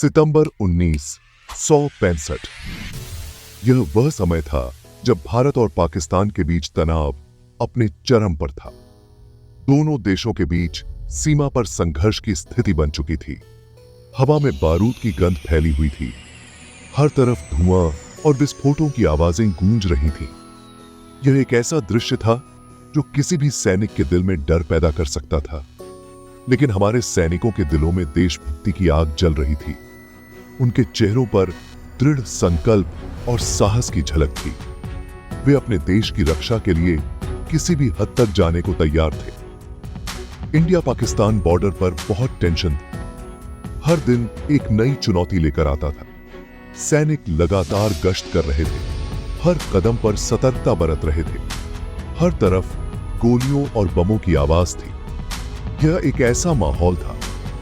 सितंबर 1965। यह वह समय था जब भारत और पाकिस्तान के बीच तनाव अपने चरम पर था। दोनों देशों के बीच सीमा पर संघर्ष की स्थिति बन चुकी थी। हवा में बारूद की गंध फैली हुई थी। हर तरफ धुआं और विस्फोटों की आवाजें गूंज रही थीं। यह एक ऐसा दृश्य था जो किसी भी सैनिक के दिल में डर पैदा कर सकता था। लेकिन हमारे सैनिकों के दिलों में देशभक्ति की आग जल रही थी। उनके चेहरों पर दृढ़ संकल्प और साहस की झलक थी। वे अपने देश की रक्षा के लिए किसी भी हद तक जाने को तैयार थे। इंडिया पाकिस्तान बॉर्डर पर बहुत टेंशन थी। हर दिन एक नई चुनौती लेकर आता था। सैनिक लगातार गश्त कर रहे थे, हर कदम पर सतर्कता बरत रहे थे। हर तरफ गोलियों और बमों की आवाज थी। यह एक ऐसा माहौल था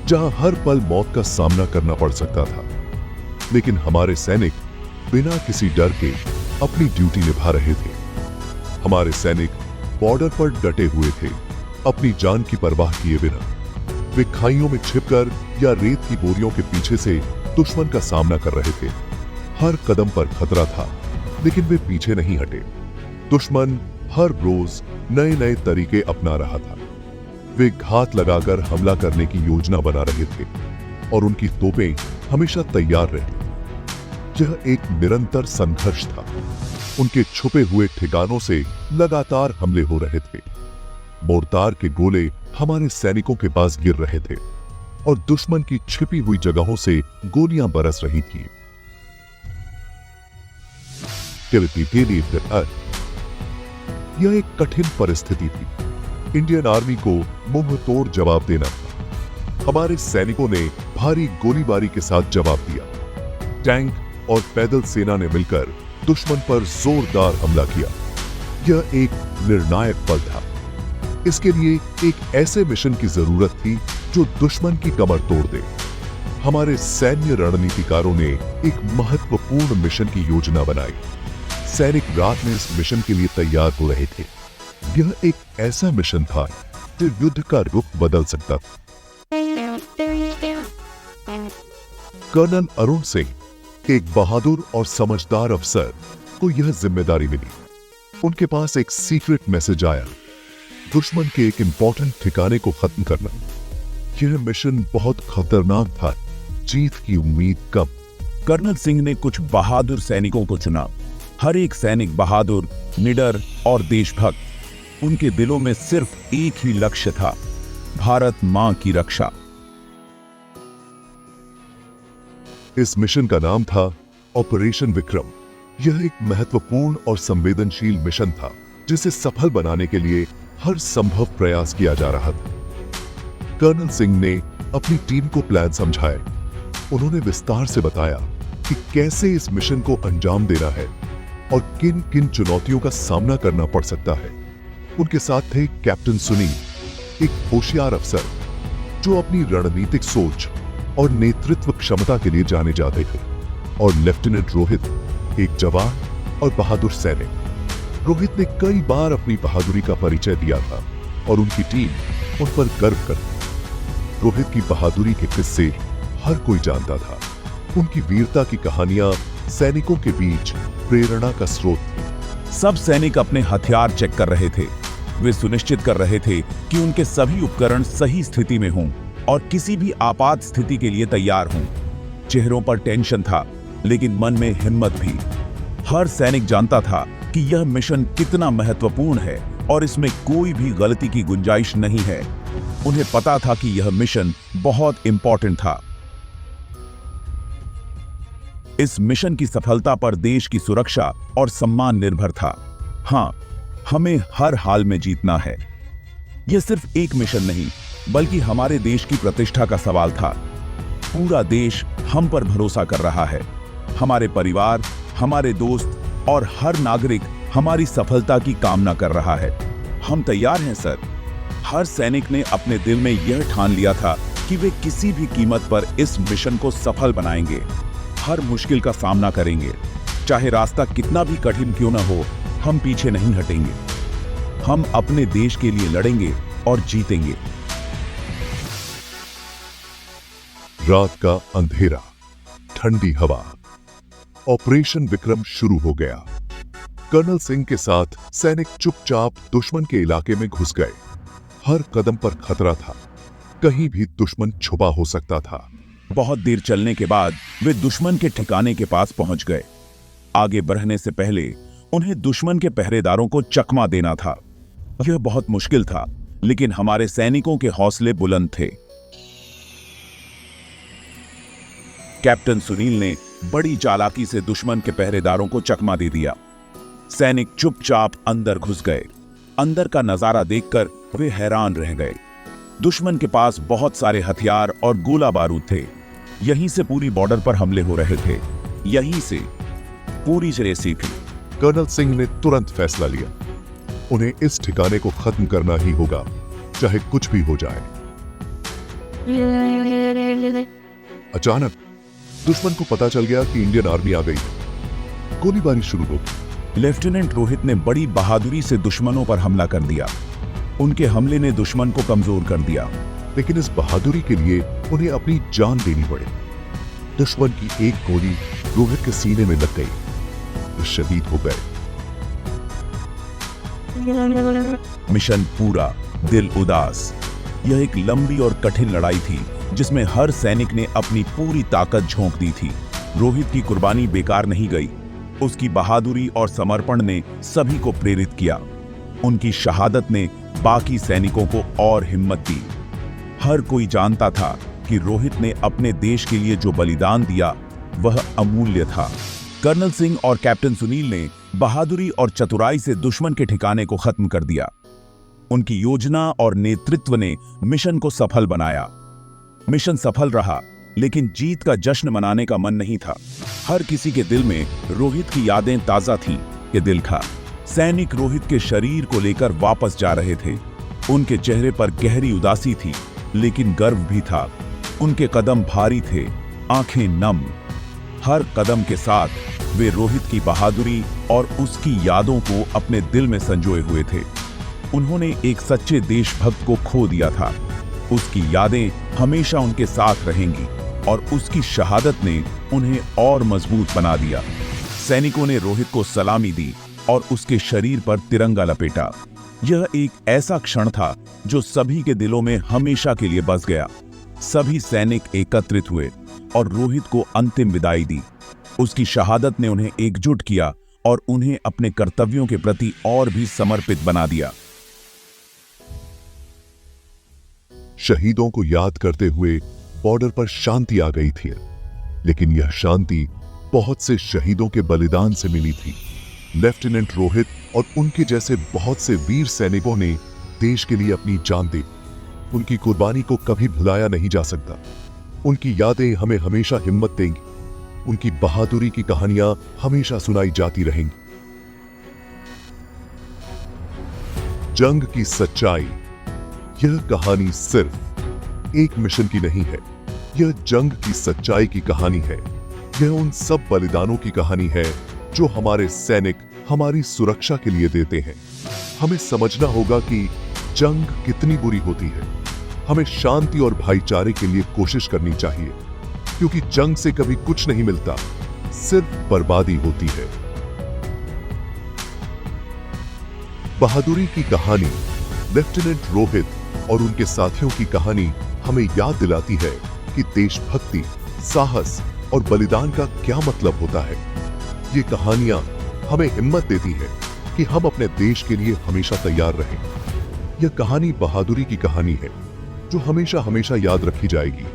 जहां हर पल मौत का सामना करना पड़ सकता था। लेकिन हमारे सैनिक बिना किसी डर के अपनी ड्यूटी निभा रहे थे। हमारे सैनिक बॉर्डर पर डटे हुए थे, अपनी जान की परवाह किए बिना। वे खाइयों में छिपकर या रेत की बोरियों के पीछे से दुश्मन का सामना कर रहे थे। हर कदम पर खतरा था, लेकिन वे पीछे नहीं हटे। दुश्मन हर रोज नए नए तरीके अपना रहा था। वे घात लगाकर हमला करने की योजना बना रहे थे और उनकी तोपें हमेशा तैयार रही। यह एक निरंतर संघर्ष था। उनके छुपे हुए ठिकानों से लगातार हमले हो रहे थे। मोर्टार के गोले हमारे सैनिकों के पास गिर रहे थे और दुश्मन की छिपी हुई जगहों से गोलियां बरस रही थी। यह एक कठिन परिस्थिति थी। इंडियन आर्मी को मुंह तोड़ जवाब देना था। हमारे सैनिकों ने भारी गोलीबारी के साथ जवाब दिया। टैंक और पैदल सेना ने मिलकर दुश्मन पर जोरदार हमला किया। यह एक निर्णायक पल था। इसके लिए एक ऐसे मिशन की जरूरत थी जो दुश्मन की कमर तोड़ दे। हमारे सैन्य रणनीतिकारों ने एक महत्वपूर्ण मिशन की योजना बनाई। सैनिक रात में इस मिशन के लिए तैयार हो रहे थे। यह एक ऐसा मिशन था जो युद्ध का रुख बदल सकता था। कर्नल अरुण सिंह, एक बहादुर और समझदार अफसर, को यह जिम्मेदारी मिली। उनके पास एक सीक्रेट मैसेज आया, दुश्मन के एक इंपॉर्टेंट ठिकाने को खत्म करना। यह मिशन बहुत खतरनाक था, जीत की उम्मीद कम। कर्नल सिंह ने कुछ बहादुर सैनिकों को चुना। हर एक सैनिक बहादुर, निडर और देशभक्त। उनके दिलों में सिर्फ एक ही लक्ष्य था, भारत मां की रक्षा। इस मिशन का नाम था ऑपरेशन विक्रम। यह एक महत्वपूर्ण और संवेदनशील मिशन था जिसे सफल बनाने के लिए हर संभव प्रयास किया जा रहा था। कर्नल सिंह ने अपनी टीम को प्लान समझाए। उन्होंने विस्तार से बताया कि कैसे इस मिशन को अंजाम देना है और किन किन चुनौतियों का सामना करना पड़ सकता है। उनके साथ थे कैप्टन सुनील, एक होशियार अफसर जो अपनी रणनीतिक सोच और नेतृत्व क्षमता के लिए जाने जाते थे, और लेफ्टिनेंट रोहित, एक जवान और बहादुर सैनिक। रोहित ने कई बार अपनी बहादुरी का परिचय दिया था और उनकी टीम उन पर गर्व करती। रोहित की बहादुरी के किस्से हर कोई जानता था। उनकी वीरता की कहानियां सैनिकों के बीच प्रेरणा का स्रोत थी। सब सैनिक अपने हथियार चेक कर रहे थे। वे सुनिश्चित कर रहे थे कि उनके सभी उपकरण सही स्थिति में हों और किसी भी आपात स्थिति के लिए तैयार हों। चेहरों पर टेंशन था, लेकिन मन में हिम्मत भी। हर सैनिक जानता था कि यह मिशन कितना महत्वपूर्ण है और इसमें कोई भी गलती की गुंजाइश नहीं है। उन्हें पता था कि यह मिशन बहुत इंपॉर्टेंट था। इस मिशन की सफलता पर देश की सुरक्षा और सम्मान निर्भर था। हां, हमें हर हाल में जीतना है। यह सिर्फ एक मिशन नहीं, बल्कि हमारे देश की प्रतिष्ठा का सवाल था। पूरा देश हम पर भरोसा कर रहा है। हमारे परिवार, हमारे दोस्त और हर नागरिक हमारी सफलता की कामना कर रहा है। हम तैयार हैं सर। हर सैनिक ने अपने दिल में यह ठान लिया था कि वे किसी भी कीमत पर इस मिशन को सफल बनाएंगे। हर मुश्किल का सामना करेंगे, चाहे रास्ता कितना भी कठिन क्यों न हो। हम पीछे नहीं हटेंगे। हम अपने देश के लिए लड़ेंगे और जीतेंगे। रात का अंधेरा, ठंडी हवा। ऑपरेशन विक्रम शुरू हो गया। कर्नल सिंह के साथ सैनिक चुपचाप दुश्मन के इलाके में घुस गए। हर कदम पर खतरा था, कहीं भी दुश्मन छुपा हो सकता था। बहुत देर चलने के बाद वे दुश्मन के ठिकाने के पास पहुंच गए। आगे बढ़ने से पहले उन्हें दुश्मन के पहरेदारों को चकमा देना था। यह बहुत मुश्किल था, लेकिन हमारे सैनिकों के हौसले बुलंद थे। कैप्टन सुनील ने बड़ी चालाकी से दुश्मन के पहरेदारों को चकमा दे दिया। सैनिक चुपचाप अंदर घुस गए। अंदर का नजारा देखकर वे हैरान रह गए। दुश्मन के पास बहुत सारे हथियार और गोला बारूद थे। यहीं से पूरी बॉर्डर पर हमले हो रहे थे। यहीं से पूरी रेसी थी। कर्नल सिंह ने तुरंत फैसला लिया, उन्हें इस ठिकाने को खत्म करना ही होगा, चाहे कुछ भी हो जाए। अचानक दुश्मन को पता चल गया कि इंडियन आर्मी आ गई। गोलीबारी शुरू हो गई। लेफ्टिनेंट रोहित ने बड़ी बहादुरी से दुश्मनों पर हमला कर दिया। उनके हमले ने दुश्मन को कमजोर कर दिया, लेकिन इस बहादुरी के लिए उन्हें अपनी जान देनी पड़ी। दुश्मन की एक गोली रोहित के सीने में लग गई, वो शहीद हो गए। मिशन पूरा, दिल उदास। यह एक लंबी और कठिन लड़ाई थी, जिसमें हर सैनिक ने अपनी पूरी ताकत झोंक दी थी। रोहित की कुर्बानी बेकार नहीं गई। उसकी बहादुरी और समर्पण ने सभी को प्रेरित किया। उनकी शहादत ने बाकी सैनिकों को और हिम्मत दी। हर कोई जानता था कि रोहित ने अपने देश के लिए जो बलिदान दिया वह अमूल्य था। कर्नल सिंह और कैप्टन सुनील ने बहादुरी और चतुराई से दुश्मन के ठिकाने को खत्म कर दिया। उनकी योजना और नेतृत्व ने मिशन को सफल बनाया। मिशन सफल रहा, लेकिन जीत का जश्न मनाने का मन नहीं था। हर किसी के दिल में रोहित की यादें ताजा थीं। ये दिल था। सैनिक रोहित के शरीर को लेकर वापस जा रहे थे। उनके चेहरे पर गहरी उदासी थी, लेकिन गर्व भी था। उनके कदम भारी थे, आंखें नम। हर कदम के साथ वे रोहित की बहादुरी और उसकी यादों को अपने दिल में संजोए हुए थे। उन्होंने एक सच्चे देशभक्त को खो दिया था। उसकी यादें हमेशा उनके साथ रहेंगी और उसकी शहादत ने उन्हें और मजबूत बना दिया। सैनिकों ने रोहित को सलामी दी और उसके शरीर पर तिरंगा लपेटा। यह एक ऐसा क्षण था जो सभी के दिलों में हमेशा के लिए बस गया। सभी सैनिक एकत्रित हुए और रोहित को अंतिम विदाई दी। उसकी शहादत ने उन्हें एकजुट किया और उन्हें अपने कर्तव्यों के प्रति और भी समर्पित बना दिया। शहीदों को याद करते हुए बॉर्डर पर शांति आ गई थी, लेकिन यह शांति बहुत से शहीदों के बलिदान से मिली थी। लेफ्टिनेंट रोहित और उनके जैसे बहुत से वीर सैनिकों ने देश के लिए अपनी जान दी। उनकी कुर्बानी को कभी भुलाया नहीं जा सकता। उनकी यादें हमें हमेशा हिम्मत देंगी। उनकी बहादुरी की कहानियां हमेशा सुनाई जाती रहेंगी। जंग की सच्चाई। यह कहानी सिर्फ एक मिशन की नहीं है, यह जंग की सच्चाई की कहानी है। यह उन सब बलिदानों की कहानी है जो हमारे सैनिक हमारी सुरक्षा के लिए देते हैं। हमें समझना होगा कि जंग कितनी बुरी होती है। हमें शांति और भाईचारे के लिए कोशिश करनी चाहिए, क्योंकि जंग से कभी कुछ नहीं मिलता, सिर्फ बर्बादी होती है। बहादुरी की कहानी, लेफ्टिनेंट रोहित और उनके साथियों की कहानी हमें याद दिलाती है कि देशभक्ति, साहस और बलिदान का क्या मतलब होता है। ये कहानियां हमें हिम्मत देती है कि हम अपने देश के लिए हमेशा तैयार रहें। यह कहानी बहादुरी की कहानी है जो हमेशा हमेशा याद रखी जाएगी।